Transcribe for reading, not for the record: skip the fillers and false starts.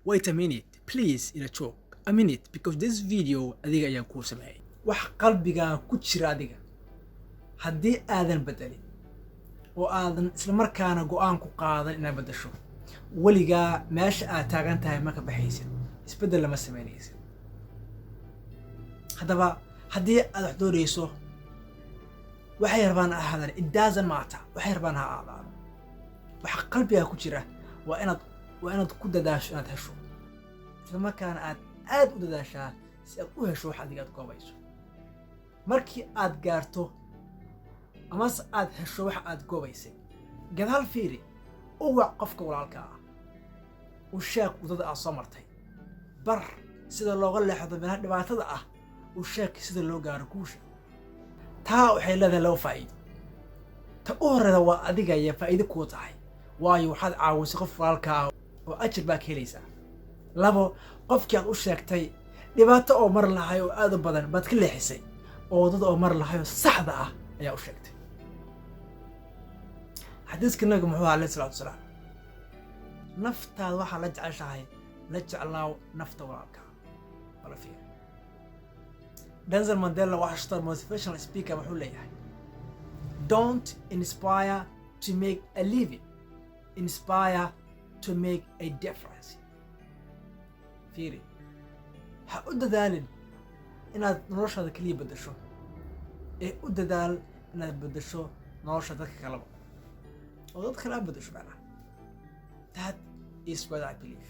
wait a minute please ila joog a minute because this video adiga ayaan kuu sameeyay wax qalbigaa ku jira adiga haddii aadan bedelin oo aadan isla markaana go'aan ku qaadan inaad bedasho weligaa meesha aad taagan tahay ma ka baxaysid isbedel lama samaynaysid haddaba haddii aad wax doonayso waxay rabaan ahaadaan it doesn't matter waxay rabaan ha ahaadaan waxa qalbigaa ku jira waa inaad ku dadaasho inaad hesho isla markaana aad u dadaashaa si aad u hesho wax adiga aad goobayso markii aad gaarto amase aad hesho wax aad goobaysay gadaal fiiri u wac qofka walaalka ah u sheeg wadada aad soo martay bar sida looga leexdo meelaha dhibaatada ah u sheeg sida loo gaaro guusha taa waxay leedahay laba faa'iido ta u horreeda waa adiga iyo faa'iido kuu tahay waayo waxaad caawisay qof walaalka ah oo ajir baa ka helaysaa labo qofkii aad u sheegtay dhibaato oo mar lahay oo aad u badan baad ka leexisay oo wadada oo mar lahay oo saxda ah ayaa u sheegtay xadiiska nabiga muxuu ahaa alayhi salaatu wasalaam naftaada waxaa la jeceshahay la jeclaaw nafta walaalka wala fiir Nelson Mandela Washington motivational speaker wuxuu leeyahay don't inspire to make a living inspire to make a difference fiiri ha u dadaalin inaad noloshaada kaliya bedasho ee u dadaal inaad bedasho nolosha dadka kaleba oo dad kale aad bedasho macnaha that is what I believe